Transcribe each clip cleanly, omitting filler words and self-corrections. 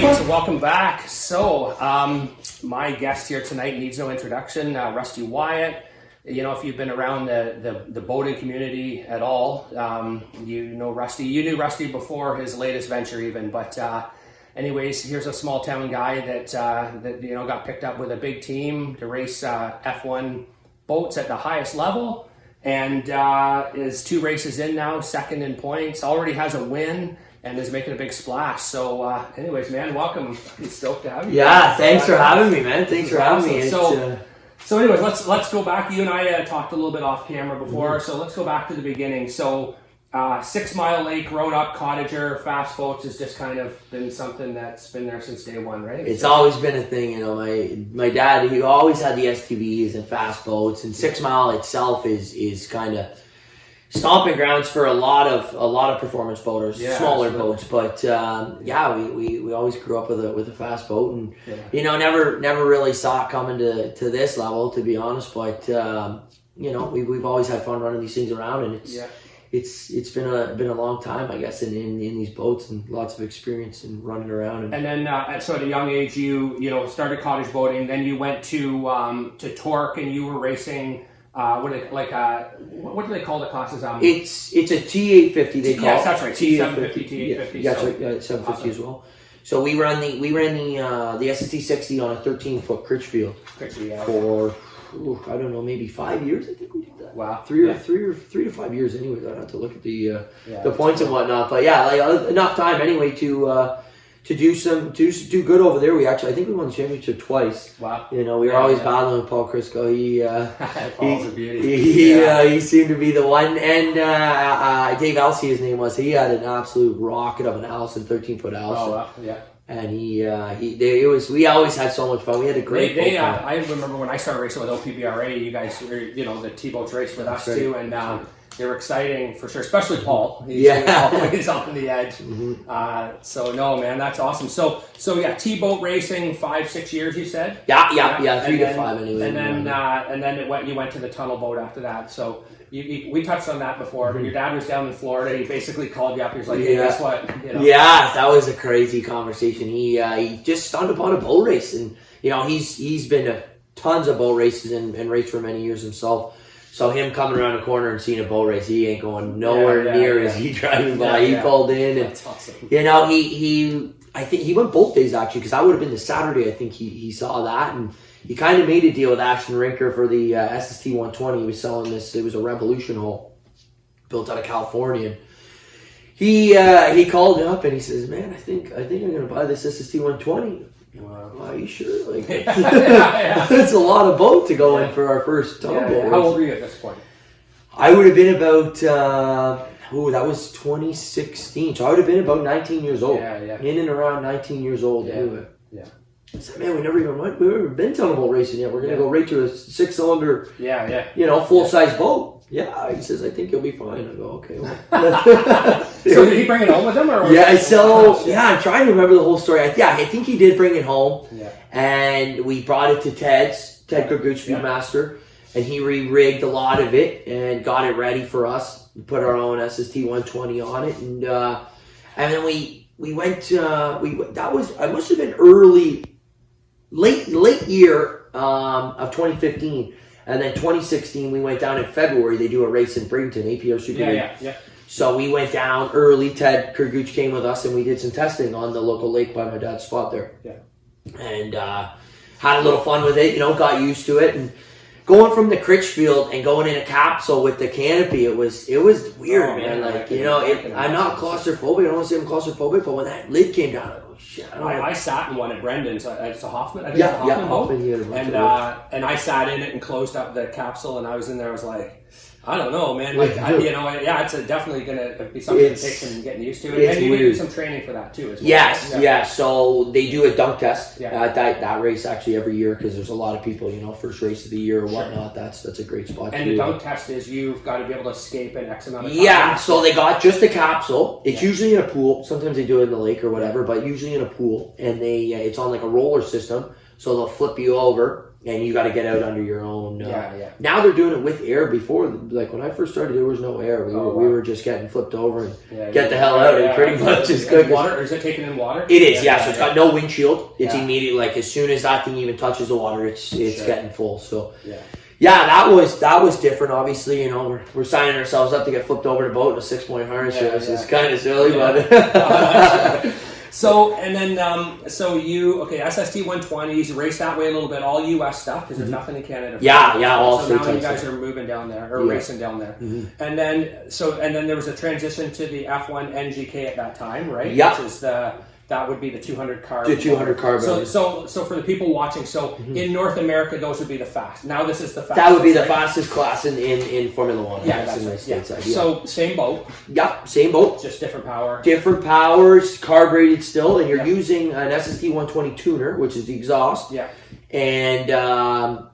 right, welcome back. So, my guest here tonight needs no introduction, Rusty Wyatt. You know, if you've been around the boating community at all, you know Rusty. You knew Rusty before his latest venture even, but anyways, here's a small town guy that you know got picked up with a big team to race F1 boats at the highest level, and is 2 races in now, second in points, already has a win, and is making a big splash. So anyways, man, welcome. I'm stoked to have you. Yeah, thanks for having me, man. Thanks for having me. So anyways, let's go back. You and I talked a little bit off camera before, so let's go back to the beginning. So 6 Mile Lake, grown up cottager, fast boats has just kind of been something that's been there since day one, right? It's always been a thing, you know. My dad, he always had the STVs and fast boats, and 6 Mile itself is kind of stomping grounds for a lot of performance boaters, smaller boats. But we always grew up with a fast boat, and you know, never really saw it coming to this level, to be honest. But you know, we've always had fun running these things around, and it's been a long time, I guess, in these boats, and lots of experience in running around. And then at a young age, you know, started cottage boating. Then you went to Torque, and you were racing. What do they call the classes? It's a T850. They call it. Yes, that's right. T750, T850. Yeah, that's right. Yeah, 750 awesome. As well. So we ran the SST60 on a 13-foot Critchfield for I don't know, maybe 5 years. I think we did that. Wow. 3 to 5 years anyway. I'd have to look at the points and whatnot. But yeah, like enough time anyway to do good over there. I think we won the championship twice. Wow. You know, we were always battling with Paul Crisco. Paul's a beauty. He seemed to be the one. And Dave Elsey, his name was. He had an absolute rocket of an Allison, 13-foot Allison. Oh, wow. Yeah. And we always had so much fun. We had a great boat. I remember when I started racing with OPBRA, you guys were, you know, the T-boats raced with us too, and they were exciting for sure, especially Paul. He's always on the edge. Mm-hmm. So no, man, that's awesome. So yeah, T-boat racing, 5-6 years, you said? Yeah, 3 to 5 anyway. And then you went to the tunnel boat after that. So we touched on that before. Mm-hmm. But your dad was down in Florida. He basically called you up. He was like, "Hey, guess what?" You know? Yeah, that was a crazy conversation. He just stunned upon a boat race, and you know he's been to tons of boat races and raced for many years himself. So him coming around the corner and seeing a boat race, he ain't going nowhere near as he driving by. He pulled in, and that's awesome. You know, I think he went both days actually, because that would have been the Saturday. I think he saw that, and he kind of made a deal with Ashton Rinker for the SST 120. He was selling this. It was a Revolution hull built out of California. He called me up and he says, "Man, I think I'm going to buy this SST 120." Wow. Are you sure? Like, that's a lot of boat to go in for our first tunnel boat. How old were you at this point? I would have been about, that was 2016. So I would have been about 19 years old. In and around 19 years old anyway. Yeah. I said, "Man, we've never been tunnel boat racing yet. We're going to go right to a 6-cylinder, you know, full-size boat." Yeah, he says, "I think you'll be fine." I go, "Okay." Well. So did he bring it home with him? Or I'm trying to remember the whole story. I think he did bring it home. Yeah. And we brought it to Ted Kogut, Speedmaster, and he re-rigged a lot of it and got it ready for us. We put our own SST 120 on it, and then we went. I must have been late year of 2015. And then 2016, we went down in February. They do a race in Bradenton, APR Super League. Yeah. So we went down early. Ted Kurguch came with us, and we did some testing on the local lake by my dad's spot there. Yeah. And had a little fun with it, you know, got used to it. And going from the Critchfield and going in a capsule with the canopy, it was weird, man. Like, you know, I'm not claustrophobic. I don't want to say I'm claustrophobic, but when that lid came down, I go, shit. I sat in one at Brendan's. It's a Hoffman. I think it's a Hoffman boat. And I sat in it and closed up the capsule, and I was in there. I was like, I don't know, man. Like, it's definitely going to be something that takes some getting used to. And you do some training for that too, as well. Yes. So they do a dunk test at that race actually every year, because there's a lot of people, you know, first race of the year or whatnot. That's a great spot. And the dunk test is you've got to be able to escape in X amount of time. Yeah. So they got just a capsule. It's usually in a pool. Sometimes they do it in the lake or whatever, but usually in a pool. And it's on like a roller system. So they'll flip you over. and you got to get out under your own. Yeah. Now they're doing it with air. Before, like when I first started, there was no air. We were just getting flipped over and get the hell out. And pretty much as good. Water? Or is it taken in water? It is. Yeah. So it's got no windshield. It's immediate. Like as soon as that thing even touches the water, it's getting full. So yeah, that was different. Obviously, you know, we're signing ourselves up to get flipped over the boat in a 6-point harness. It's kind of silly, but. So, and then, so you, SST 120s, you race that way a little bit, all US stuff, because there's nothing in Canada. All so now you guys are moving down there, or racing down there. And then, there was a transition to the F1NGK at that time, right? Yeah. Which is that would be the 200 carb. The 200 carb. So for the people watching, in North America, those would be the fast. Now this is the fastest. That would be the fastest class in Formula One. Yeah, that's right. So same boat. Yeah, same boat. Just different power. Different powers, carb rated still, and you're using an SST 120 tuner, which is the exhaust. Yeah. And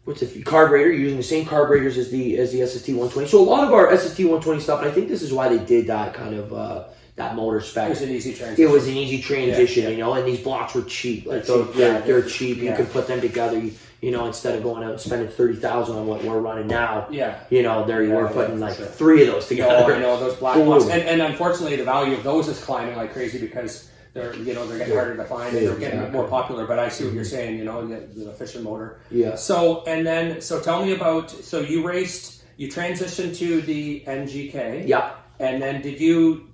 what's the carburetor? You're using the same carburetors as the SST 120. So a lot of our SST 120 stuff, and I think this is why they did that kind of. That motor spec. It was an easy transition. It was an easy transition, you know, and these blocks were cheap. Like they're cheap. You could put them together, you know, instead of going out and spending $30,000 on what we're running now. Yeah. You know, we're putting like 3 of those together. I know those black blocks, and unfortunately the value of those is climbing like crazy because they're getting harder to find and they're getting more popular. But I see what you're saying, you know, the efficient motor. Yeah. So tell me about you transitioned to the NGK. Yeah. And then did you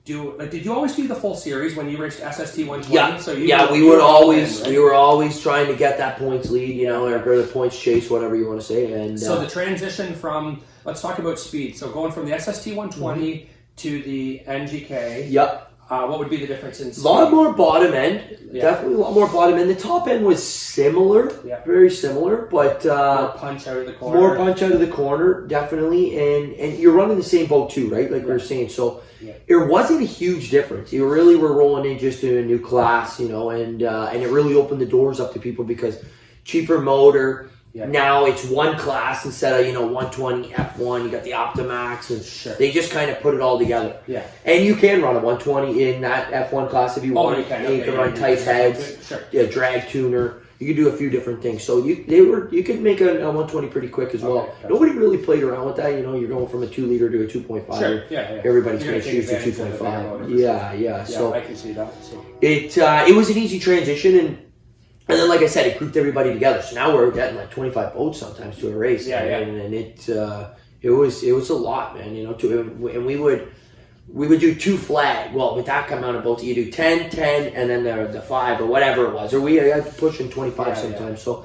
always do the full series when you raced SST 120? Yeah, so we were always trying to get that points lead, you know, or the points chase, whatever you want to say. And so the transition from, let's talk about speed. So going from the SST 120 to the NGK. Yep. What would be the difference in speed? A lot more bottom end. Yeah. Definitely a lot more bottom end. The top end was similar, very similar, but more punch out of the corner. More punch out of the corner, definitely. And you're running the same boat too, right? Like we were saying. So there wasn't a huge difference. You really were rolling in just in a new class, you know, and it really opened the doors up to people because cheaper motor. Yeah. Now it's one class instead of 120 F1. You got the Optimax, and they just kind of put it all together. Yeah, and you can run a 120 in that F1 class if you want. You can. You can run tight heads, drag tuner. You can do a few different things. So you can make a 120 pretty quick as well. Gotcha. Nobody really played around with that. You know, you're going from a 2 liter to a 2.5. Sure. Yeah. Everybody's going to choose the 2.5. Yeah. So I can see that. So. It was an easy transition and then, like I said, it grouped everybody together. So now we're getting like 25 boats sometimes to a race. And it was a lot, man. You know, and we would do 2 flag. Well, with that amount of boats, you do 10, and then the 5 or whatever it was. Or we had pushing 25 sometimes. So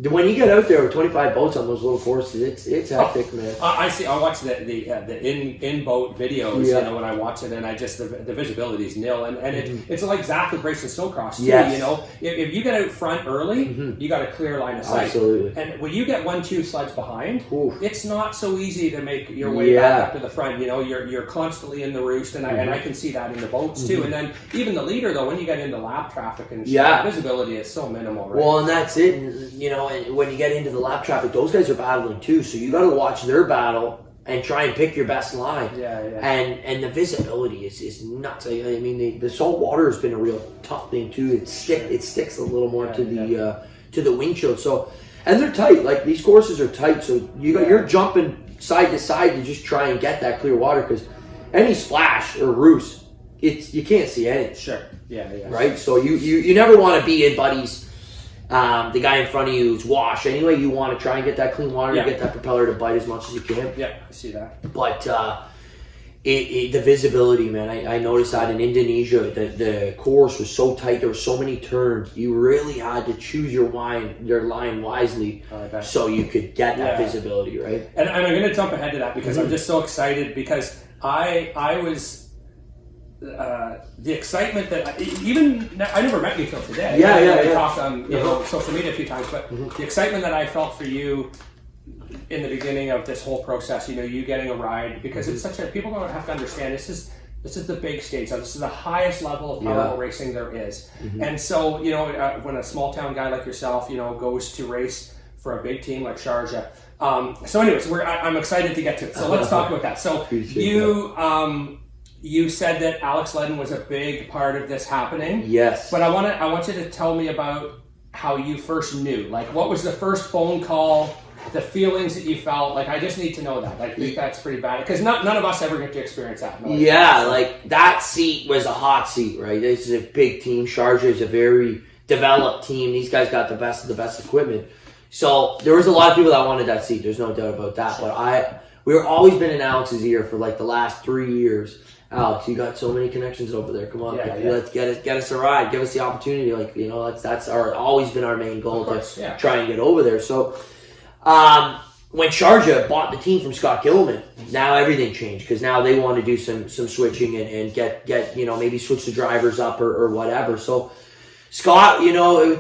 when you get out there with 25 boats on those little courses, it's hectic, man. I see. I watch the in boat videos. You know, when I watch it, and I just the visibility is nil, and it's like exactly racing snowcross too. Yes. You know, if you get out front early, you got a clear line of sight. Absolutely. And when you get 1-2 sleds behind, it's not so easy to make your way back up to the front. You know, you're constantly in the roost, and I can see that in the boats too. And then even the leader though, when you get into lap traffic and visibility is so minimal. Right? Well, and that's it. And, you know. And when you get into the lap traffic, those guys are battling too. So you got to watch their battle and try and pick your best line. And the visibility is nuts. I mean, the salt water has been a real tough thing too. It sticks a little more to the windshield. So, and they're tight. Like these courses are tight. So you're jumping side to side to just try and get that clear water because any splash or roost, you can't see anything. Sure. Yeah. Right. So you never want to be in buddies. The guy in front of you is wash. Anyway, you want to try and get that clean water to get that propeller to bite as much as you can. Yeah, I see that. But the visibility, man, I noticed that in Indonesia, the course was so tight. There were so many turns. You really had to choose your line wisely so you could get that visibility, right? And I'm going to jump ahead to that because I'm just so excited because I was... the excitement that I never met you till today. I talked on social media a few times, but the excitement that I felt for you in the beginning of this whole process, you getting a ride because it's such a people don't have to understand this is the big stage. So this is the highest level of powerful racing there is, and so when a small town guy like yourself goes to race for a big team like Sharjah. So anyways, I'm excited to get to it. So let's talk about that. So you said that Alex Ledden was a big part of this happening. Yes. But I want you to tell me about how you first knew? Like, what was the first phone call? The feelings that you felt, like, I just need to know that. I think that's pretty bad because none of us ever get to experience that. Like that seat was a hot seat, right? This is a big team. Sharjah is a very developed team. These guys got the best of the best equipment. So there was a lot of people that wanted that seat. There's no doubt about that. But we were always been in Alex's ear for like the last 3 years. Alex, you got so many connections over there. Come on, let's get us a ride. Give us the opportunity. Like, that's always been our main goal to try and get over there. So. When Sharjah bought the team from Scott Gilman, now everything changed because now they want to do some switching and get maybe switch the drivers up or whatever. So Scott,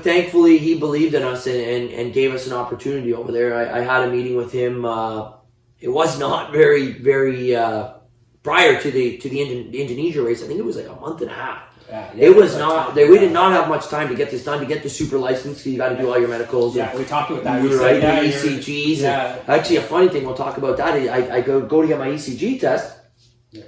thankfully he believed in us and gave us an opportunity over there. I had a meeting with him. It was not very prior to the Indonesia race. I think it was like a month and a half. It was not. We did not have much time to get this done. To get the super license, you got to do all your medicals. Yeah, we talked about that. The ECGs. Yeah. And actually, a funny thing we'll talk about that is I go to get my ECG test,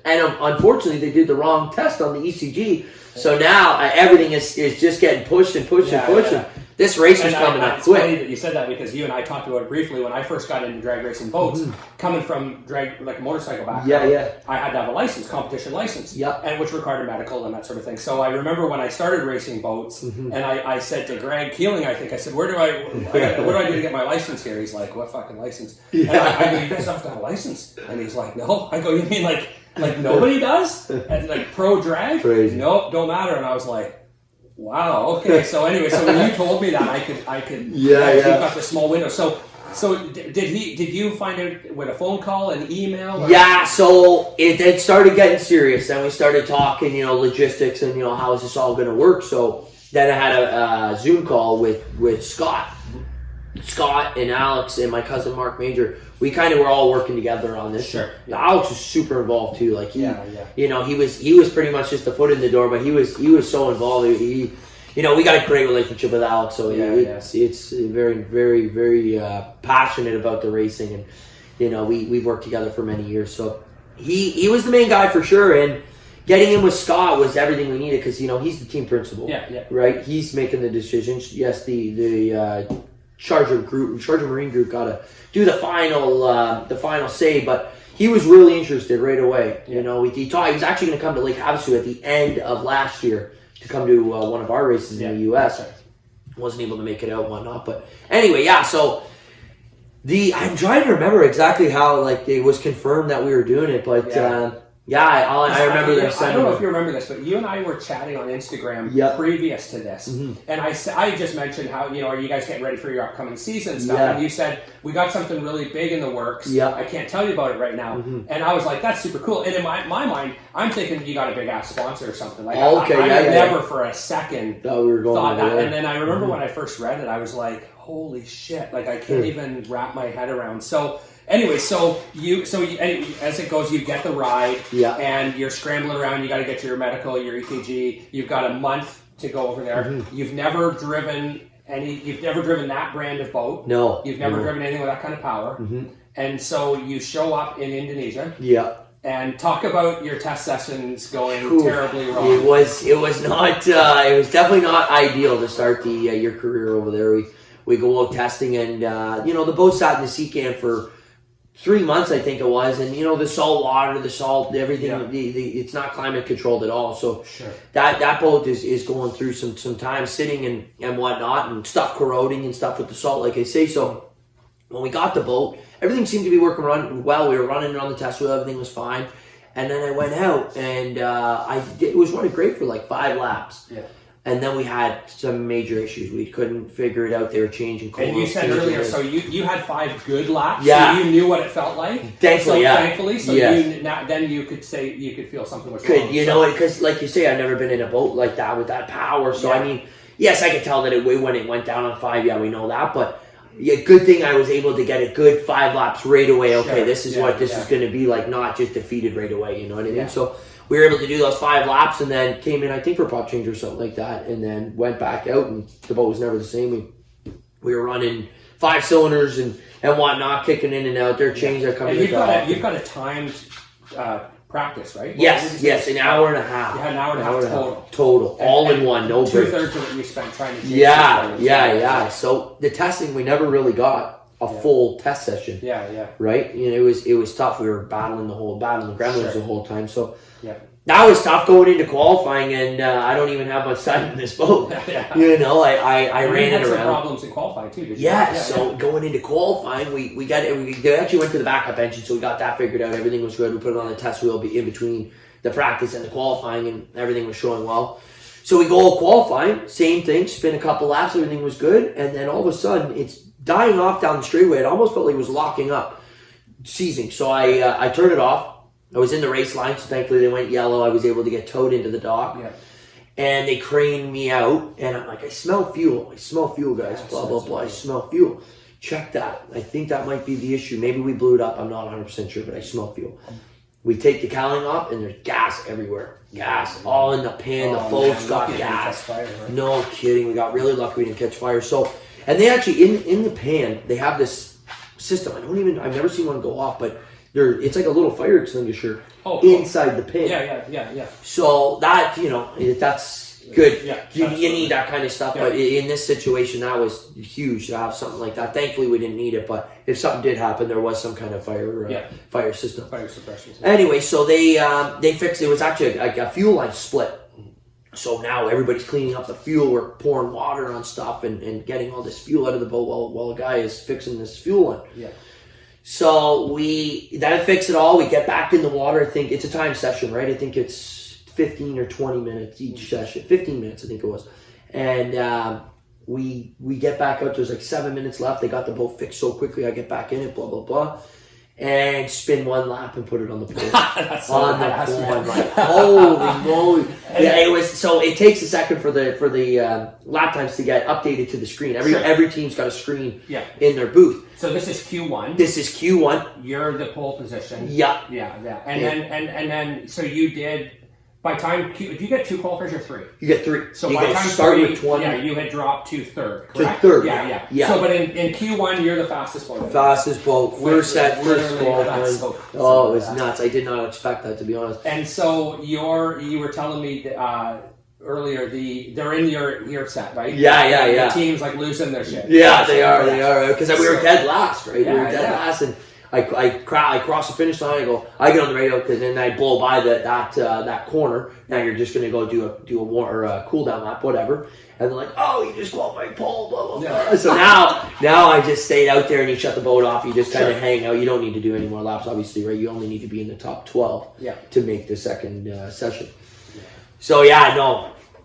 and unfortunately, they did the wrong test on the ECG. So now everything is just getting pushed and pushed and pushed. Yeah. This race was coming up quick. It's funny that you said that because you and I talked about it briefly when I first got into drag racing boats. Coming from drag, like a motorcycle background, I had to have a license, competition license, and which required a medical and that sort of thing. So I remember when I started racing boats, and I said to Greg Keeling, I said, what do I do to get my license here? He's like, what fucking license? And I go, you guys have to have a license. And he's like, no. I go, you mean like nobody does? And like pro drag? Crazy. Nope, don't matter. And I was like, wow. Okay. So anyway, so when you told me that, I could. You've got the small window. So did you find out with a phone call, an email? Or? Yeah. So it started getting serious. Then we started talking, logistics and how is this all going to work. So then I had a Zoom call with Scott and Alex and my cousin Mark Major. We kind of were all working together on this. Sure. Alex was super involved too. Like he was pretty much just a foot in the door, but he was so involved. We got a great relationship with Alex. So it's very, very, very passionate about the racing, and we've worked together for many years. So he was the main guy for sure, and getting in with Scott was everything we needed because he's the team principal. Right. He's making the decisions. Yes, the Sharjah Marine Group got to do the final say, but he was really interested right away. He was actually going to come to Lake Havasu at the end of last year to come to one of our races in the U.S. Wasn't able to make it out and whatnot, but anyway, so I'm trying to remember exactly how it was confirmed that we were doing it, but I remember them I don't know if you remember this, but you and I were chatting on Instagram previous to this, and I just mentioned how are you guys getting ready for your upcoming season and stuff, and you said we got something really big in the works. I can't tell you about it right now, and I was like, that's super cool. And in my mind, I'm thinking you got a big ass sponsor or something. I never for a second thought that. And then I remember when I first read it, I was like, holy shit! Like I can't even wrap my head around. So. Anyway, so you as it goes, you get the ride, and you're scrambling around. You got to get your medical, your EKG. You've got a month to go over there. You've never driven that brand of boat. No, you've never driven anything with that kind of power. And so you show up in Indonesia. And talk about your test sessions going terribly wrong. It was not. It was definitely not ideal to start your career over there. We go out testing, and the boat sat in the sea can for 3 months, I think it was, and the salt water, the salt, everything, it's not climate controlled at all. So that boat is going through some time sitting and whatnot, and stuff corroding and stuff with the salt, like I say. So when we got the boat, everything seemed to be working well. We were running it on the test wheel, everything was fine. And then I went out, and it was running great for like 5 laps. And then we had some major issues. We couldn't figure it out. They were changing coils. And you said earlier, so you had 5 good laps. So you knew what it felt like. Thankfully, so then you could feel something was wrong. Because like you say, I've never been in a boat like that with that power. So I mean, yes, I could tell that when it went down on 5. Yeah, we know that. But good thing I was able to get a good 5 laps right away. Okay, this is what this is going to be like. Not just defeated right away. You know what I mean? So. We were able to do those 5 laps and then came in, I think, for pot change or something like that, and then went back out, and the boat was never the same. We were running 5 cylinders and whatnot, kicking in and out. Their chains are coming. And you've got a timed practice, right? Yes, an hour and a half. You had an hour and a half total. Total, all in one, no breaks. 2/3 of it you spent trying to. Yeah. So the testing, we never really got a full test session. Yeah. Right? You know, it was tough. We were battling the gremlins the whole time. So yeah. That was tough going into qualifying, and I don't even have much time in this boat. You know, I ran it around. Some problems in qualifying too. Did you? So going into qualifying, they actually went to the backup engine, so we got that figured out. Everything was good. We put it on the test wheel in between the practice and the qualifying, and everything was showing well. So we go qualifying, same thing, spin a couple laps, everything was good, and then all of a sudden it's dying off down the straightaway. It almost felt like it was locking up, seizing. So I turned it off. I was in the race line, so thankfully they went yellow. I was able to get towed into the dock. Yeah. And they craned me out, and I'm like, I smell fuel. Guys. Blah, blah, blah. I smell fuel. Check that. I think that might be the issue. Maybe we blew it up. I'm not 100% sure, but I smell fuel. We take the cowling off, and there's gas everywhere. Gas all in the pan. The boat's got gas. Fire, right? No kidding. We got really lucky we didn't catch fire. So, and they actually, in the pan, they have this system. I've never seen one go off, but it's like a little fire extinguisher inside the pan. Yeah. So that, that's good. Yeah, you need that kind of stuff. Yeah. But in this situation, that was huge to have something like that. Thankfully, we didn't need it. But if something did happen, there was some kind of fire system. Fire suppression. Anyway, so they fixed it. It was actually like a fuel line split. So now everybody's cleaning up the fuel. We're pouring water on stuff and getting all this fuel out of the boat while a guy is fixing this fuel line. Yeah. So that fixed it all. We get back in the water. I think it's a time session, right? I think it's 15 or 20 minutes each session. 15 minutes, I think it was. And we get back out. There's like 7 minutes left. They got the boat fixed so quickly. I get back in it, blah, blah, blah. And spin one lap and put it on the pole. On the pole. Like, holy moly. Yeah, it was, so it takes a second for the lap times to get updated to the screen. Every team's got a screen in their booth. So this is Q1. This is Q1. You're the pole position. Yeah. And then so you did by time Q. Did you get 2 qualifiers or 3? You get 3. So you by time start 3, with 20. Yeah, you had dropped to third. Correct? To third. Yeah. So, but in Q1, you're the fastest boat. Fastest boat. First set, first qualifier. It was nuts. I did not expect that, to be honest. And so you were telling me that, earlier, they're in your set, right? Yeah. The team's like losing their shit. Yeah, they are. Because we were dead last, right? We were dead last, and I cross the finish line. I get on the radio, because then I blow by that corner. Now you're just gonna go do a cool down lap, whatever. And they're like, "Oh, you just qualified pole, blah blah blah." So now I just stayed out there, and you shut the boat off. You just kind of hang out. You don't need to do any more laps, obviously, right? You only need to be in the top 12 to make the second session. So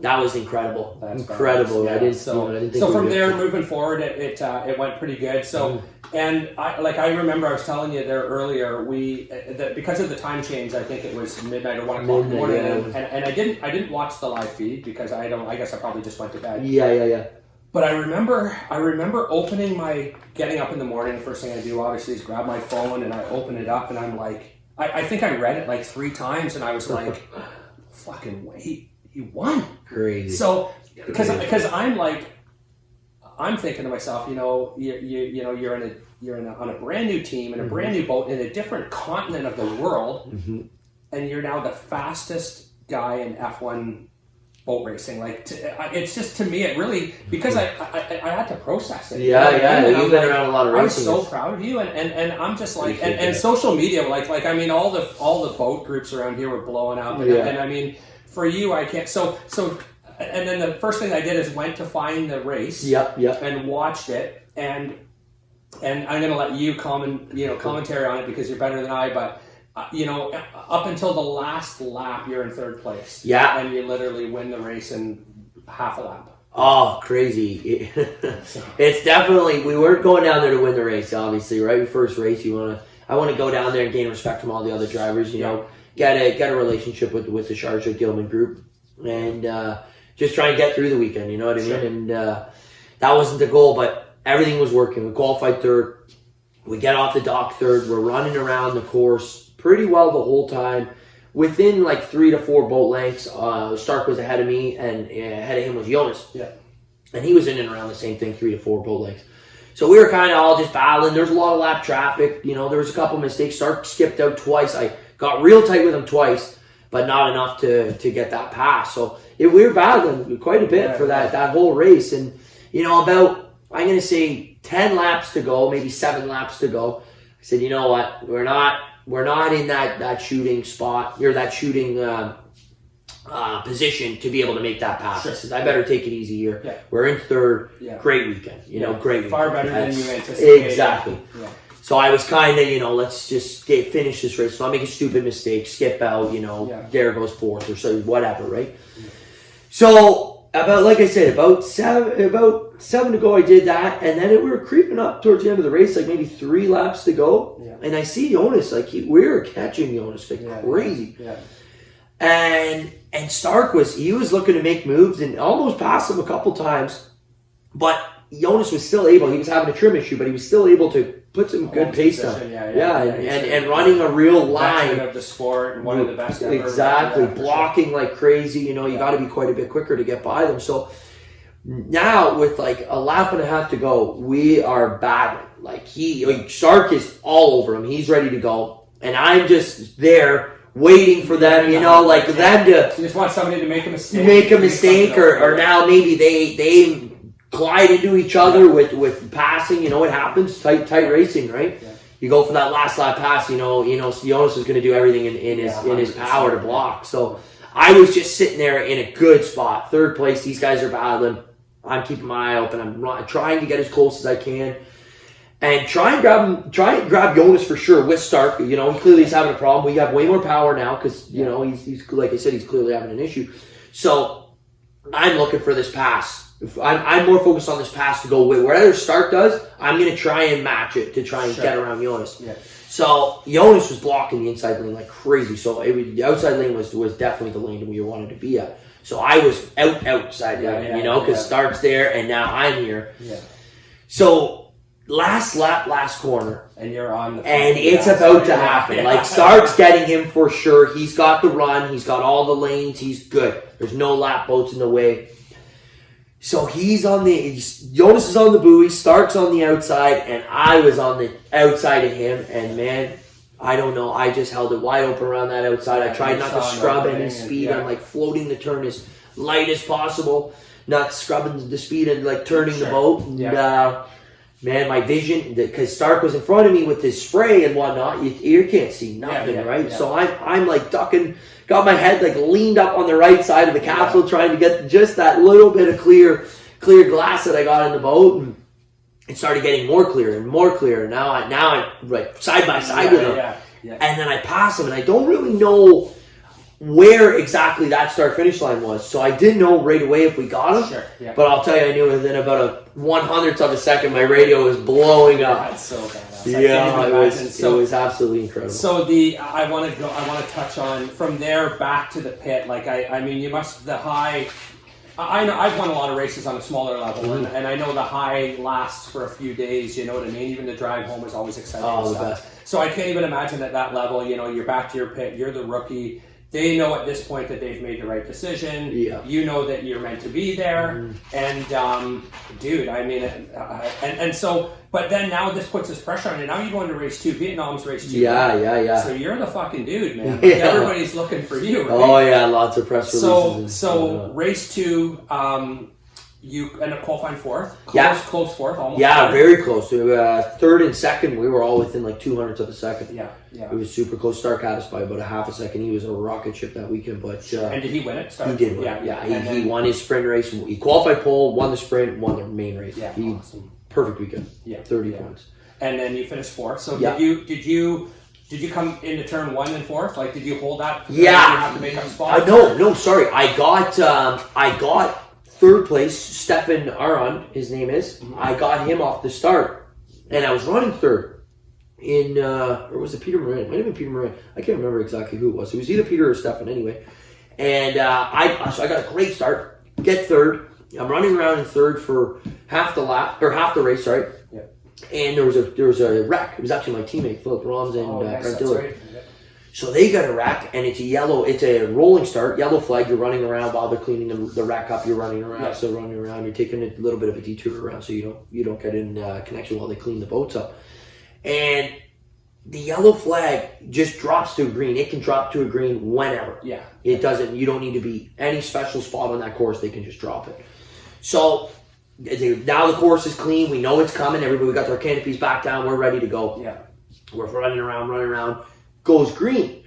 that was incredible. That's incredible. I didn't think. So from there, moving forward, it went pretty good. So, and I remember I was telling you there earlier, because of the time change, I think it was midnight or 1 o'clock in the morning, and I didn't watch the live feed because I guess I probably just went to bed. Yeah. But I remember getting up in the morning. The first thing I do, obviously, is grab my phone and I open it up, and I'm like, I think I read it like 3 times, and I was like, fucking wait. You won. Crazy. So, because I'm thinking to myself, you're on a brand new team in a brand new boat in a different continent of the world, and you're now the fastest guy in F1 boat racing. Like, it's just, to me, it really, because I had to process it. Yeah. You've been around a lot of racing. I'm so proud of you, and I'm just like, and social media, like I mean, all the boat groups around here were blowing up, and I mean. For you, I can't. So, and then the first thing I did is went to find the race. Yep. And watched it, and I'm going to let you commentary on it because you're better than I. But up until the last lap, you're in third place. Yeah. And you literally win the race in half a lap. Oh, crazy! It's definitely, we weren't going down there to win the race. Obviously, right? Your first race, I want to go down there and gain respect from all the other drivers. Get a relationship with the Sharjah Gilman group, and just try and get through the weekend. You know what I mean? And that wasn't the goal, but everything was working. We qualified third. We get off the dock third. We're running around the course pretty well the whole time. Within like 3 to 4 boat lengths, Stark was ahead of me, and ahead of him was Jonas. Yeah, and he was in and around the same thing, 3 to 4 boat lengths. So we were kind of all just battling. There's a lot of lap traffic. There was a couple mistakes. Stark skipped out twice. I Got real tight with him twice, but not enough to get that pass. So we were battling quite a bit for that whole race. And, you know, about, I'm going to say 10 laps to go, maybe 7 laps to go. I said, you know what, we're not in that shooting spot, or that shooting position to be able to make that pass. I said, I better take it easy here. Yeah. We're in third. Yeah. Great weekend. You know, great Far weekend. Better than you anticipated. Exactly. Yeah. So I was kind of, you know, let's just finish this race. Not make a stupid mistake, skip out, you know, Garrett goes fourth or so, whatever, right? Yeah. So about 7 to go, I did that, and then we were creeping up towards the end of the race, like maybe 3 laps to go, and I see Jonas, like we were catching Jonas like crazy. Yeah. And Stark was looking to make moves and almost passed him a couple times, but Jonas was still able. He was having a trim issue, but he was still able to put some good pace on. And running a real line of the sport and one of the best ever. Exactly, blocking like crazy. You know, you got to be quite a bit quicker to get by them. So now with like a lap and a half to go, we are battling. Like Stark is all over him. He's ready to go, and I'm just there waiting for them. You know, like them to. You just want somebody to make a mistake. Or now maybe they collide into each other with passing. You know, it happens. Tight racing, right? Yeah. You go for that last lap pass. You know, Jonas is going to do everything in his power to block. So I was just sitting there in a good spot, third place. These guys are battling. I'm keeping my eye open. I'm trying to get as close as I can, and try and grab Jonas for sure with Stark. You know, clearly he's having a problem. We have way more power now because you know he's like I said, he's clearly having an issue. So I'm looking for this pass. I'm more focused on this pass to go with. Whatever Stark does, I'm going to try and match it to try and get around Jonas. Yeah. So Jonas was blocking the inside lane like crazy. So the outside lane was definitely the lane we wanted to be at. So I was outside lane, you know, because Stark's there and now I'm here. Yeah. So last lap, last corner. And you're on the and it's about to happen. Yeah. Like Stark's getting him for sure. He's got the run. He's got all the lanes. He's good. There's no lap boats in the way. So Jonas is on the buoy, Stark's on the outside, and I was on the outside of him, and man, I don't know, I just held it wide open around that outside. I tried not to scrub any speed. I'm like floating the turn as light as possible, not scrubbing the speed and like turning the boat. And, man, my vision, because Stark was in front of me with his spray and whatnot, you can't see nothing, right? Yeah. So I'm like ducking, got my head like leaned up on the right side of the capsule, trying to get just that little bit of clear glass that I got in the boat, and it started getting more clear and more clear. Now I'm right side by side with him, and then I pass him, and I don't really know where exactly that start finish line was, so I didn't know right away if we got him. Sure, yeah. But I'll tell you, I knew within about a 1/100th of a second, my radio was blowing up. That's so badass. Yeah, it was absolutely incredible. So I want to touch on from there back to the pit. Like I mean, you must the high. I know I've won a lot of races on a smaller level, and I know the high lasts for a few days. You know what I mean? Even the drive home is always exciting. Oh, the best. So I can't even imagine at that level. You know, you're back to your pit. You're the rookie. They know at this point that they've made the right decision. Yeah. You know that you're meant to be there. And, dude, I mean, and so, but then now this puts this pressure on you. Now you're going to race 2, Vietnam's race 2. Yeah. So you're the fucking dude, man. Like, everybody's looking for you, right? Oh, yeah, lots of press releases. So race 2, you end up qualifying 4th. Close 4th, almost. Yeah, very close. 3rd and 2nd, we were all within like 200ths of a second. Yeah. It was super close. Stark had us by about a half a second. He was a rocket ship that weekend, but and did he win it? Stark? He did win. Yeah. He won his sprint race. He qualified pole, won the sprint, won the main race. Yeah, awesome. Perfect weekend. Yeah, 30 points. And then you finished 4th. So did you come into turn 1 and 4th? Like, did you hold that? Yeah. Did you have to make up spots? No. Sorry, I got 3rd place. Stefan Aron, his name is. Mm-hmm. I got him off the start, and I was running 3rd. Or was it Peter Moran? It might have been Peter Moran. I can't remember exactly who it was. It was either Peter or Stefan anyway. And I got a great start. Get 3rd. I'm running around in 3rd for half the race, sorry. Yeah. And there was a wreck. It was actually my teammate Philip Roms and Brent Dillard. Right. Yeah. So they got a wreck, and it's a rolling start, yellow flag. You're running around while they're cleaning the wreck up. You're running around, You're taking a little bit of a detour around, so you don't get in connection while they clean the boats up. And the yellow flag just drops to a green. It can drop to a green whenever. Yeah. It doesn't, you don't need to be any special spot on that course. They can just drop it. So now the course is clean. We know it's coming. Everybody, we got our canopies back down. We're ready to go. Yeah. We're running around. Goes green.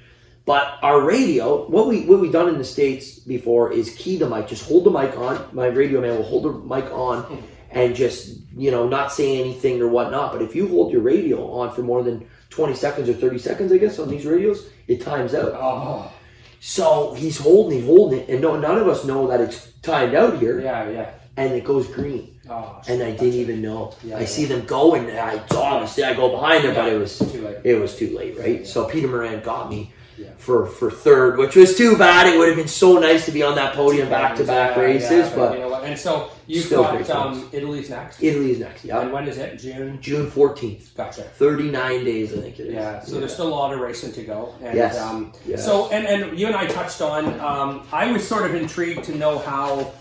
But our radio, what we've done in the States before is key the mic. Just hold the mic on. My radio man will hold the mic on and just, not say anything or whatnot. But if you hold your radio on for more than 20 seconds or 30 seconds, I guess, on these radios, it times out. Oh. So he's holding it, and none of us know that it's timed out here. Yeah. And it goes green. Oh, and I didn't even know. Yeah, I see them go, and I go behind them, but it was too late. It was too late, right? Yeah. So Peter Moran got me for third, which was too bad. It would have been so nice to be on that podium back-to-back races, but you know what? And so you've got Italy's next. Italy's next, yeah. And when is it? June 14th. Gotcha. 39 days, I think it is. Yeah. So there's still a lot of racing to go. And, yes. So and you and I touched on. I was sort of intrigued to know how.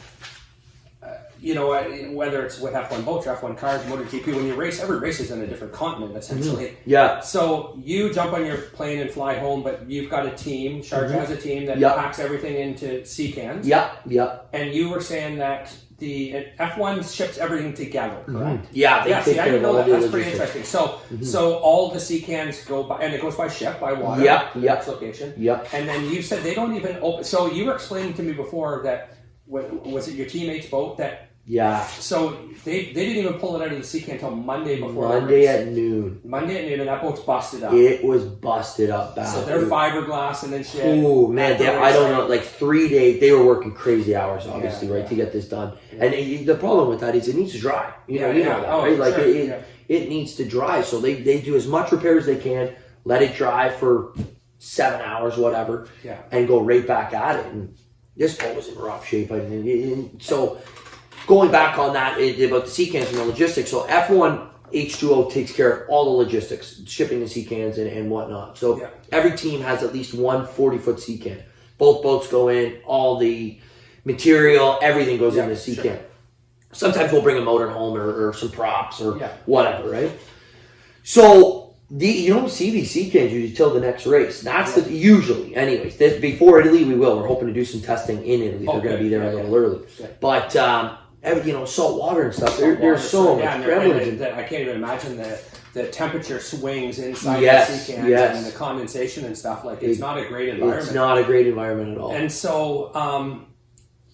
Whether it's with F1 boats or F1 cars, MotoGP, when you race, every race is in a different continent, essentially. Mm-hmm. Yeah. So you jump on your plane and fly home, but you've got a team, Sharjah has a team that packs everything into sea cans. Yeah. And you were saying that the F1 ships everything together, correct? Mm-hmm. Yeah, I didn't know that. That's pretty interesting. So all the sea cans go by, and it goes by ship, by water, to the next location. Yep. And then you said they don't even open. So you were explaining to me before that, was it your teammate's boat that? Yeah. So they didn't even pull it out of the sea can until Monday before. Monday at noon, and that boat's busted up. It was busted up bad. So they're fiberglass and then shit. Oh man, I don't know. Like 3 days, they were working crazy hours, obviously, right, to get this done. Yeah. And the problem with that is it needs to dry. You know that, right? Like it needs to dry. So they do as much repair as they can, let it dry for 7 hours, whatever, and go right back at it. And this boat was in rough shape. So. Going back on that about the sea cans and the logistics, so F1H20 takes care of all the logistics, shipping the sea cans and whatnot. So every team has at least one 40-foot sea can. Both boats go in, all the material, everything goes in the sea can. Sometimes we'll bring a motor home or some props or whatever, right? So you don't see these sea cans usually till the next race. That's usually, anyways. Before Italy, we will. We're hoping to do some testing in Italy. They're going to be there a little early, but. Salt water and stuff. There's so much prevalence. I can't even imagine the temperature swings inside the sea cans and the condensation and stuff. Like it's not a great environment. It's not a great environment at all. And so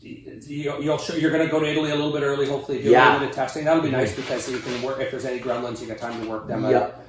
you're going to go to Italy a little bit early. Hopefully, do a little bit of testing. That'll be nice because you can work if there's any gremlins. You got time to work them out.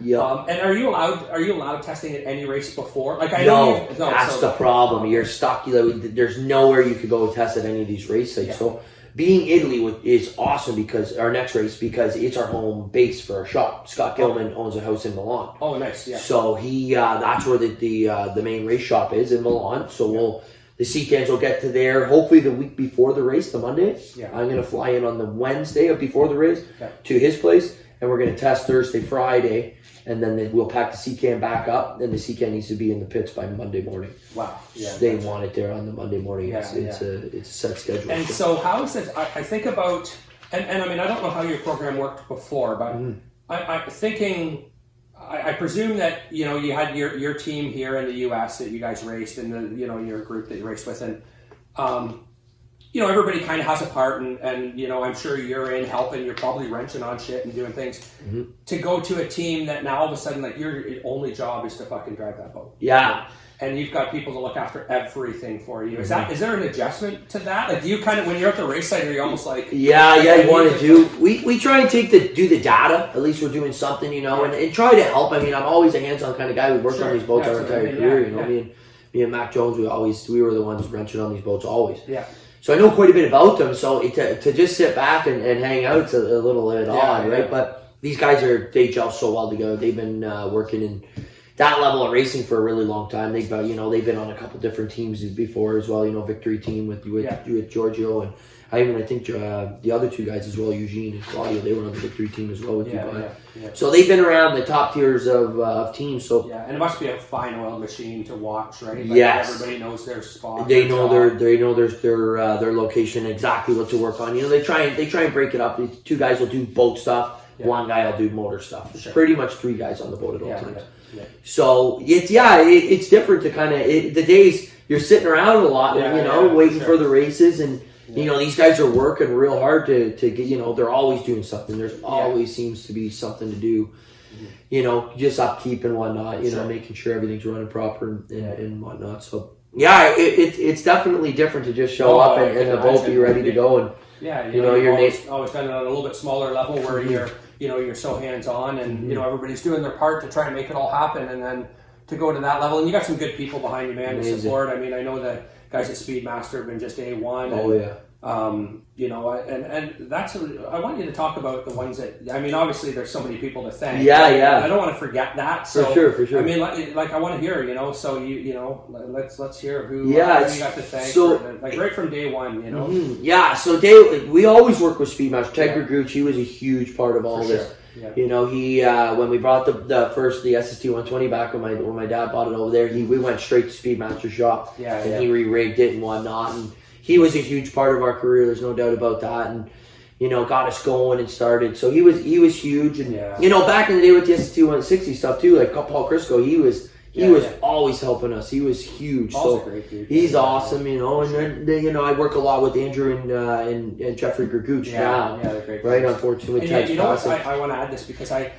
And are you allowed testing at any race before? Like that's the problem. You're stuck. There's nowhere you could go test at any of these race sites. So. Being Italy is awesome because our next race it's our home base for our shop. Scott Gilman owns a house in Milan. Oh, nice! Yeah. So he that's where the main race shop is in Milan. So the sea cans will get to there hopefully the week before the race, the Monday. Yeah. I'm gonna fly in on the Wednesday before the race to his place, and we're gonna test Thursday, Friday. And then we'll pack the sea can back up, and the sea can needs to be in the pits by Monday morning. Wow! Yeah, they want it there on the Monday morning. It's a set schedule. And so how is it? I think about, and I mean I don't know how your program worked before, but I'm thinking. I presume that you had your team here in the U.S. that you guys raced, and your group that you raced with, and everybody kind of has a part, and I'm sure you're in helping. You're probably wrenching on shit and doing things. Mm-hmm. To go to a team that now all of a sudden, like your only job is to fucking drive that boat. Yeah. And you've got people to look after everything for you. Is there an adjustment to that? Like, do you kind of, when you're at the race site, are you almost like... you want to do... We try and do the data. At least we're doing something, and try to help. I mean, I'm always a hands-on kind of guy. We've worked on these boats our entire career, Me and Mac Jones, we were the ones wrenching on these boats always. Yeah. So I know quite a bit about them. So to just sit back and hang out, it's a little bit odd, right? But these guys they gel so well together. They've been working in that level of racing for a really long time. They've been on a couple different teams before as well. Victory team with Giorgio, and I think the other two guys as well, Eugene and Claudio. They were on the Victory team as well with you. So they've been around the top tiers of teams. So and it must be a fine oiled machine to watch, right? Like everybody knows their spot. They know their location, exactly what to work on. They try and break it up. These two guys will do boat stuff. One guy will do motor stuff. It's pretty much three guys on the boat at all times. So it's different to kind of the days you're sitting around a lot, waiting for the races, and these guys are working real hard to get, they're always doing something. There's always seems to be something to do, just upkeep and whatnot, making sure everything's running proper and whatnot. So it's definitely different to just show up and the boat be ready to go. And you've always done it on a little bit smaller level where you're so hands-on and everybody's doing their part to try and make it all happen, and then to go to that level, and you got some good people behind you, man, to support. I mean, I know the guys at Speedmaster have been just A1. And that's I want you to talk about the ones that, I mean, obviously there's so many people to thank. I don't want to forget that. So, for sure. I mean, like I want to hear, so let's hear who you got to thank. So, right from day one, So we always work with Speedmaster. Ted Griguch, he was a huge part of all this. Yeah. He when we brought the SST 120 back when my dad bought it over there, we went straight to Speedmaster shop and he re-rigged it and whatnot, and he was a huge part of our career. There's no doubt about that, and got us going and started. So he was huge, and back in the day with the SST 160 stuff too, like Paul Crisco, he was always helping us. He was huge. Paul's a great dude. He's awesome, and then I work a lot with Andrew and Jeffrey Griguch now. Yeah, they're great. Right, unfortunately. And you know what? I want to add this because I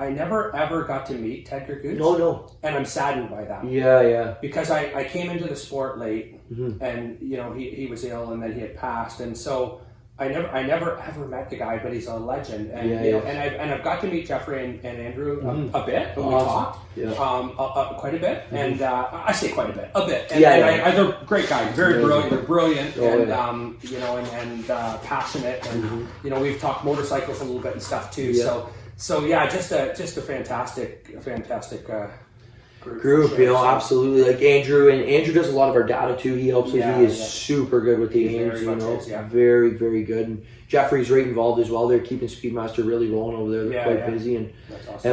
never ever got to meet Ted Griguch. No. And I'm saddened by that. Yeah. Because I came into the sport late, and he was ill, and then he had passed, and so I never ever met the guy, but he's a legend, and and I've got to meet Jeffrey and Andrew a bit when we talked, quite a bit, and I say quite a bit, and they're great guys, very brilliant, they're brilliant, and passionate, and we've talked motorcycles a little bit and stuff too, so just a fantastic group, absolutely. Like Andrew does a lot of our data too. He helps us. He is super good with the aims, very, very good. And Jeffrey's right involved as well. They're keeping Speedmaster really rolling over there. They're quite busy and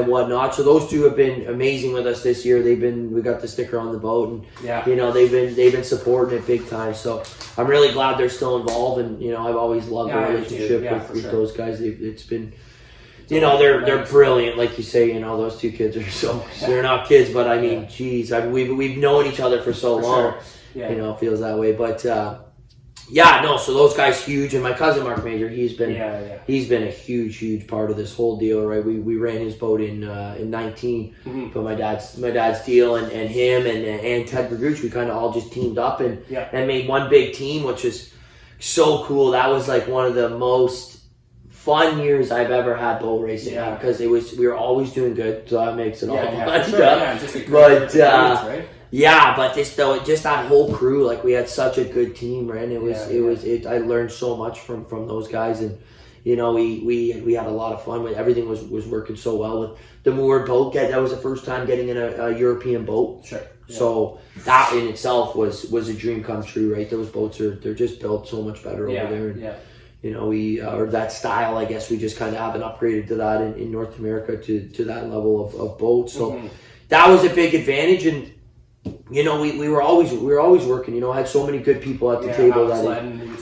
whatnot. So those two have been amazing with us this year. We got the sticker on the boat, and they've been supporting it big time. So I'm really glad they're still involved. And I've always loved the relationship with those guys. It's been. They're brilliant, like you say. Those two kids are they're not kids, but I mean, geez, we've known each other for so long. It feels that way. But so those guys huge, and my cousin Mark Major, he's been a huge part of this whole deal, right? We ran his boat in 19, but my dad's deal and him and Ted Griguch, we kind of all just teamed up and made one big team, which is so cool. That was like one of the most fun years I've ever had boat racing because we were always doing good, so that makes it all fun. But just that whole crew, like we had such a good team, right? And I learned so much from those guys, and we had a lot of fun with everything. Was working so well with the moored boat. That was the first time getting in a European boat. So that in itself was a dream come true, right? Those boats they're just built so much better over there. And, or that style, I guess we just kind of haven't upgraded to that in North America to that level of boat. So that was a big advantage, and we were always working. I had so many good people at the table.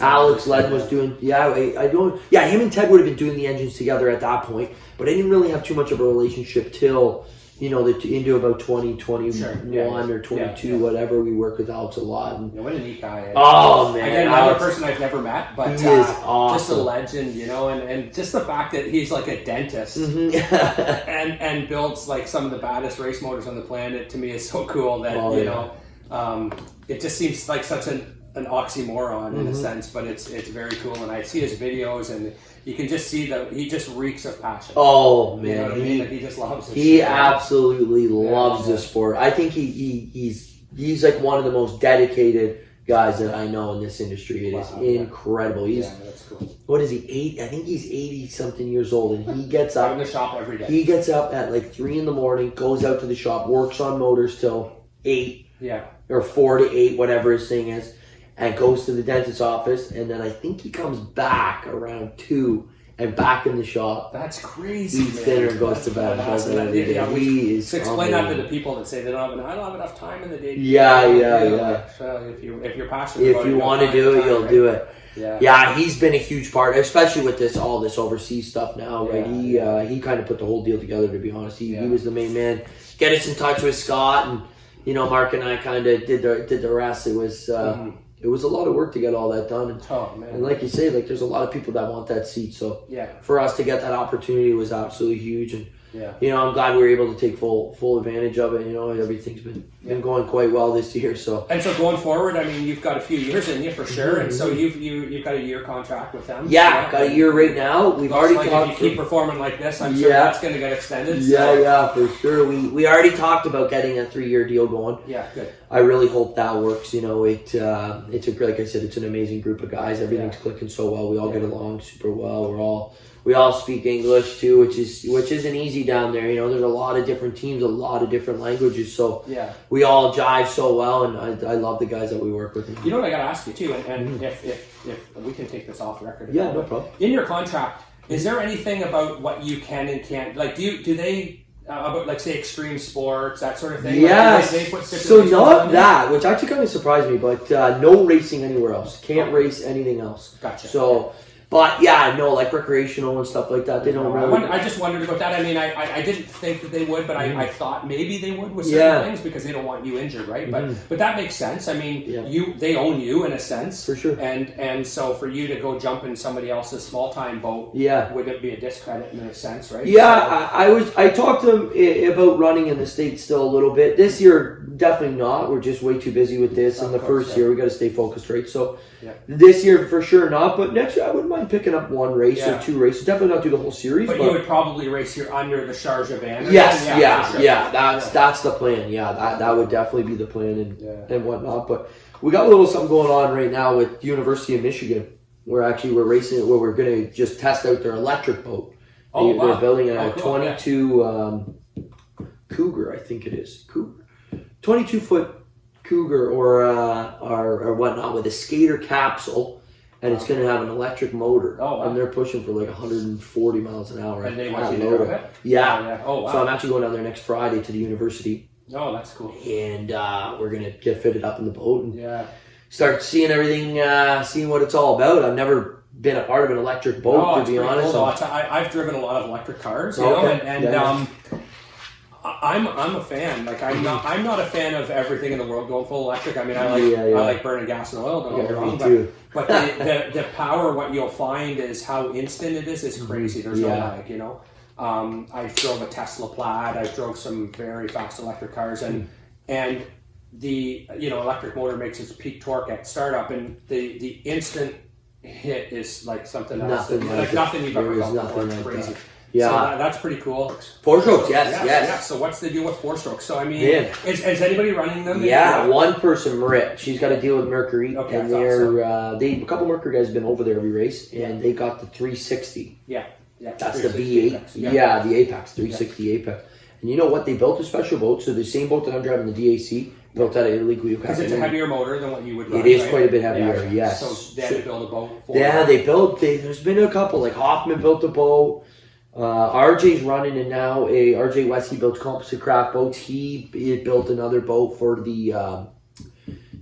Alex Ledden was doing. Him and Ted would have been doing the engines together at that point, but I didn't really have too much of a relationship till into about 2021 or 22, whatever. We work with Alex a lot. And, what a neat guy. Oh, man. Again, another person I've never met, but he is awesome. Just a legend, and just the fact that he's like a dentist and builds like some of the baddest race motors on the planet, to me is so cool that, it just seems like such an oxymoron in a sense, but it's very cool. And I see his videos, and you can just see that he just reeks of passion. Oh man, he just loves it. He absolutely loves the sport. I think he's like one of the most dedicated guys that I know in this industry. It is incredible. That's cool. What is he? I think he's 80 something years old, and he gets up in the shop every day. He gets up at like 3 a.m, goes out to the shop, works on motors till 8. Or 4 to 8, whatever his thing is. And goes to the dentist's office, and then I think he comes back around 2 and back in the shop. That's crazy. Eats dinner and goes to bed. He is explain that to the people that say I don't have enough time in the day. So if you're passionate, if you want to do it, you'll do it. He's been a huge part, especially with all this overseas stuff now. Right? He kind of put the whole deal together. To be honest, he was the main man. get us in touch with Scott, and you know, Mark and I kind of did the rest. It was it was a lot of work to get all that done. And like you say, like there's a lot of people that want that seat. So for us to get that opportunity was absolutely huge. And you know, I'm glad we were able to take full advantage of it. You know, everything's been going quite well this year. So going forward, I mean, you've got a few years in you for sure, and so you've got a year contract with them. Yeah, got a year right now. We've already talked. If you keep performing like this, I'm sure that's going to get extended. Yeah, for sure. We already talked about getting a 3-year deal going. Yeah, good. I really hope that works. You know, it's like I said, it's an amazing group of guys. Everything's clicking so well. We all get along super well. We all speak English too, which isn't easy down there. You know, there's a lot of different teams, a lot of different languages. So we all jive so well, and I love the guys that we work with. You know what I got to ask you too, and if we can take this off record. Yeah, no problem. In your contract, is there anything about what you can and can't, like do they about, like, say, extreme sports, that sort of thing? Yes. Like, they put so not that, which actually kind of surprised me, but no racing anywhere else. Can't race anything else. Gotcha. So. But yeah, no, like recreational and stuff like that, they don't really. I just wondered about that. I mean, I didn't think that they would, but I thought maybe they would with certain things because they don't want you injured, right? But that makes sense. I mean, they own you in a sense, for sure. And so for you to go jump in somebody else's small time boat, would it be a discredit in a sense, right? Yeah, I talked to them about running in the States still a little bit. This year, definitely not. We're just way too busy with this. And the first year, we got to stay focused, right? So this year for sure not. But next year, I wouldn't mind picking up one race or two races. Definitely not do the whole series. But you would probably race here under the Sharjah banner. Yes, that's the plan. Yeah, that would definitely be the plan and whatnot. But we got a little something going on right now with University of Michigan. We're racing where we're going to just test out their electric boat. They're building a 22 Cougar, I think it is. Cougar. 22-foot Cougar or whatnot with a skater capsule, and it's going to have an electric motor. And they're pushing for like 140 miles an hour. And they want you to do it? Yeah. So I'm actually going down there next Friday to the university. Oh, that's cool. And we're going to get fitted up in the boat and start seeing everything, seeing what it's all about. I've never been a part of an electric boat, to be honest. Cool. I've driven a lot of electric cars, you know, and I'm a fan. Like I'm not a fan of everything in the world going full electric. I mean, I like burning gas and oil. Don't get me wrong, but the power, what you'll find is how instant it is. It's crazy. There's no lag, you know. I drove a Tesla Plaid. I drove some very fast electric cars, and the electric motor makes its peak torque at startup, and the instant hit is like something else. Nothing you've ever felt before. It's crazy. Yeah, so that's pretty cool. 4-strokes, yes. So what's the deal with 4-strokes? So I mean, is anybody running them? Yeah, one person, Marit. She's got to deal with Mercury, and a couple Mercury guys have been over there every race, and they got the 360. Yeah, that's the V8. Yeah, the Apex 360 Apex. And you know what? They built a special boat. So the same boat that I'm driving, the DAC, built out of Italy. Because it's a heavier motor than what you would run. It is quite a bit heavier. Yes. So they had to build a boat. There's been a couple. Like Hoffman built a boat. RJ's running, and now RJ West, he builds composite craft boats. He built another boat for the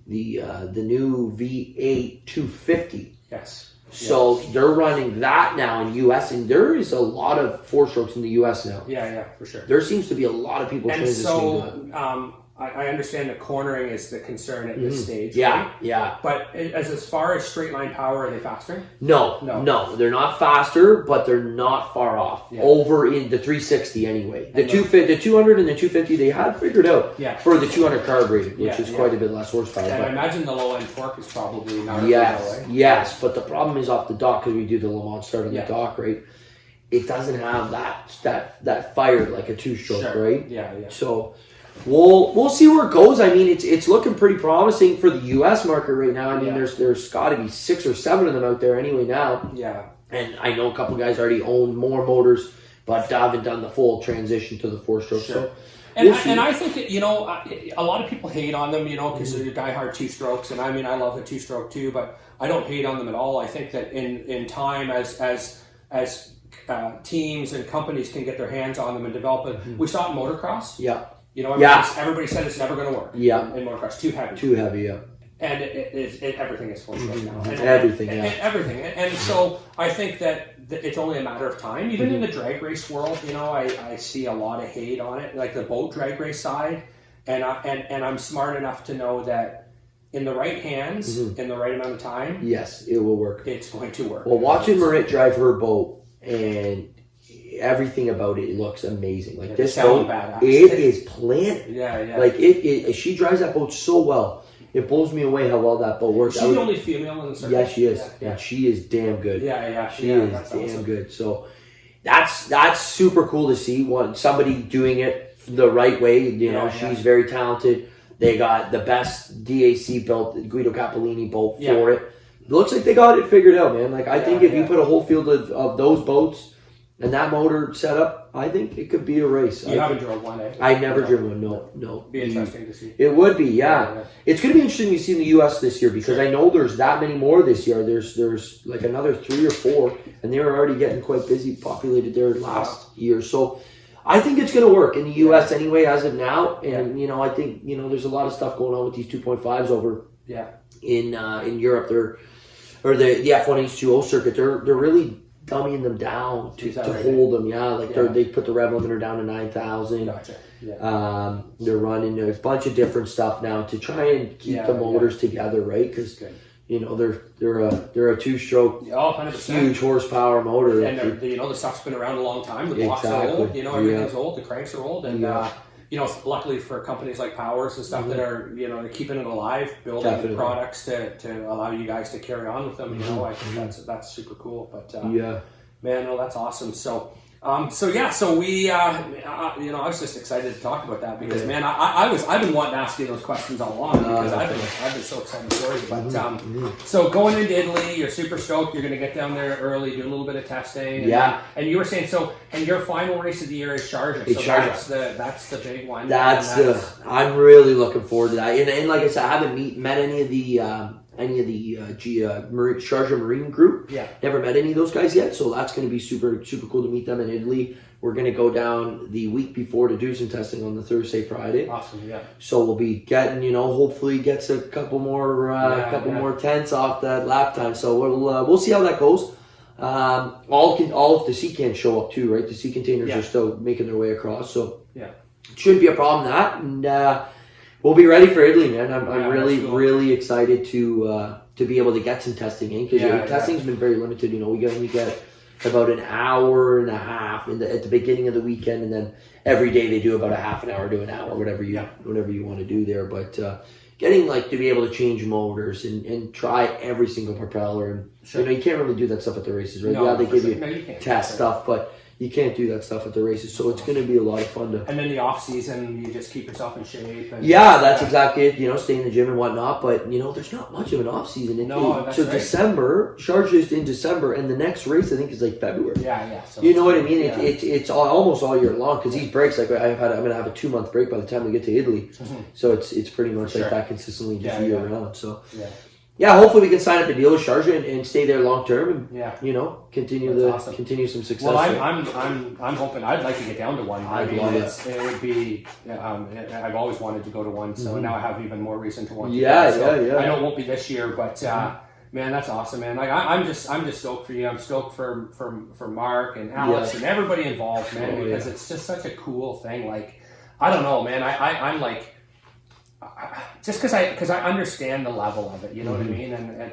new V8 250. Yes. So they're running that now in US, and there is a lot of 4-strokes in the US now. Yeah, for sure. There seems to be a lot of people transitioning. So I understand that cornering is the concern at this stage. Yeah. But as far as straight line power, are they faster? No, they're not faster, but they're not far off. Over in the 360 anyway. The 200 and the 250 they had figured out for the 200 carb rating, which is quite a bit less horsepower. And I imagine the low end torque is probably not. Yes, but the problem is off the dock, because we do the Le Mans start on the dock, right? It doesn't have that fire like a 2-stroke, right? Yeah. So we'll see where it goes. I mean, it's looking pretty promising for the U.S. market right now. I mean, there's got to be 6 or 7 of them out there anyway now. Yeah. And I know a couple guys already own more motors, but haven't done the full transition to the 4-stroke. Sure. So and I think a lot of people hate on them, because they're diehard 2-strokes, and I mean I love a 2-stroke too, but I don't hate on them at all. I think that in time as teams and companies can get their hands on them and develop it. We saw it in motocross. Yeah. Everybody said it's never going to work. Yeah. In motocross, too heavy. Too heavy, yeah. and everything is full right now. And, Everything, and everything. And so I think that it's only a matter of time. Even in the drag race world, you know, I see a lot of hate on it, like the boat drag race side. And I'm smart enough to know that in the right hands, in the right amount of time, yes, it will work. It's going to work. Well, watching Marit drive her boat and everything about it looks amazing. Like this boat, badass. It is planted. Yeah. Like she drives that boat so well. It blows me away how well that boat works. Is she the only female in the circuit? Yeah, she is. Yeah. And she is damn good. She is damn awesome. Good. So that's super cool to see. Somebody doing it the right way. You know, she's very talented. They got the best DAC built, Guido Cappellini boat for it. It looks like they got it figured out, man. Like I think if you put a whole field of those boats and that motor set up, I think it could be a race. You haven't drove one, eh? I never driven one, no. Be interesting to see. It would be, yeah. It's going to be interesting to see in the U.S. this year because I know there's that many more this year. There's like another 3 or 4, and they were already getting quite busy, populated there last year. So I think it's going to work in the U.S. anyway as of now. And, you know, I think, you know, there's a lot of stuff going on with these 2.5s over in Europe. Or the F1H20 circuit. They're really dumbing them down to hold them. They put the rev limiter down to 9,000. Gotcha. They're running a bunch of different stuff now to try and keep the motors together, right? Because you know they're a 2-stroke, 100%. huge horsepower motor, and you know the stuff's been around a long time. The blocks are old. You know everything's old. The cranks are old, and you know, luckily for companies like Powers and stuff that are, you know, they're keeping it alive, building products to allow you guys to carry on with them. You know, I think that's super cool. But man, no, that's awesome. So we, you know, I was just excited to talk about that because, man, I've been wanting to ask you those questions all along because I've been so excited for you. But so going into Italy, you're super stoked. You're going to get down there early, do a little bit of testing. And you were saying and your final race of the year is Sharjah. So that's the big one. I'm really looking forward to that. And like I said, I haven't met any of the Sharjah Marine group. Never met any of those guys yet, so that's going to be super, super cool to meet them in Italy. We're going to go down the week before to do some testing on the Thursday, Friday. Awesome, So we'll be getting, you know, hopefully gets a couple more tents off that lap time. So we'll see how that goes. All of the sea cans show up too, right? The sea containers are still making their way across, so it shouldn't be a problem that. And we'll be ready for Italy, man. I'm really excited to be able to get some testing in because testing's been very limited. You know, we only get about an hour and a half at the beginning of the weekend, and then every day they do about a half an hour to an hour, whatever you want to do there. But getting like to be able to change motors and try every single propeller, and you know, you can't really do that stuff at the races, right? No, they give you test stuff, but you can't do that stuff at the races, so it's going to be a lot of fun to. And then the off season, you just keep yourself in shape. And that's exactly it. You know, stay in the gym and whatnot. But you know, there's not much of an off season. December, Sharjah is in December, and the next race I think is like February. So you know what I mean? It's almost all year long because these breaks, like I'm going to have a 2-month break by the time we get to Italy. So it's pretty much like that consistently just year round. So. Hopefully we can sign up a deal with Sharjah and stay there long term, and you know, continue some success. Well, I'm hoping I'd like to get down to one. It would be. I've always wanted to go to one, so now I have even more reason to want to. I know it won't be this year, but man, that's awesome, man. Like I'm just stoked for you. I'm stoked for Mark and Alex and everybody involved, man, because it's just such a cool thing. Like I don't know, man. I'm like. Just because I understand the level of it, you know what I mean, and I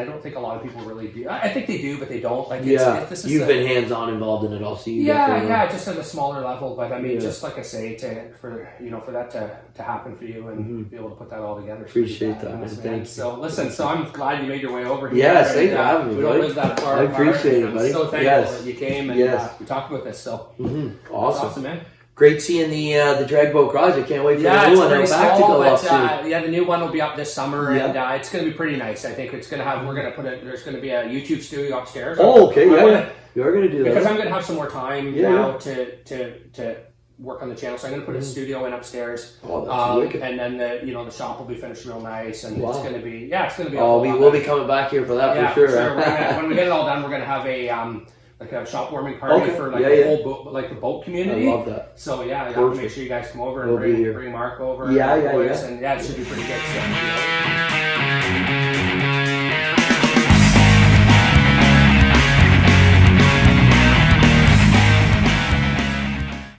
don't think a lot of people really do. I think they do, but they don't. Like, you've been hands-on involved in it all, so you just at a smaller level. But I mean, just like I say, for that to happen for you and be able to put that all together. Appreciate that, man. Thanks. So listen, I'm glad you made your way over here. Yes, thanks for having me, buddy. We don't live that far. I appreciate it, buddy. I'm so thankful that you came and we talked about this. So awesome, man. Great seeing the drag boat garage. I can't wait for the new one. It's back small, to go but, up soon. the new one will be up this summer, and it's going to be pretty nice. I think it's going to have. There's going to be a YouTube studio upstairs. Oh, okay, you are going to do that because I'm going to have some more time now to work on the channel. So I'm going to put a studio in upstairs. Oh, that's wicked. And then the shop will be finished real nice, and it's going to be Oh, we will be coming back here for that for sure. When we get it all done, we're going to have a like a shop warming party for like the whole boat, like the boat community. I love that. So yeah, I have to make sure you guys come over and bring Mark over. Yeah, and it should be pretty good stuff.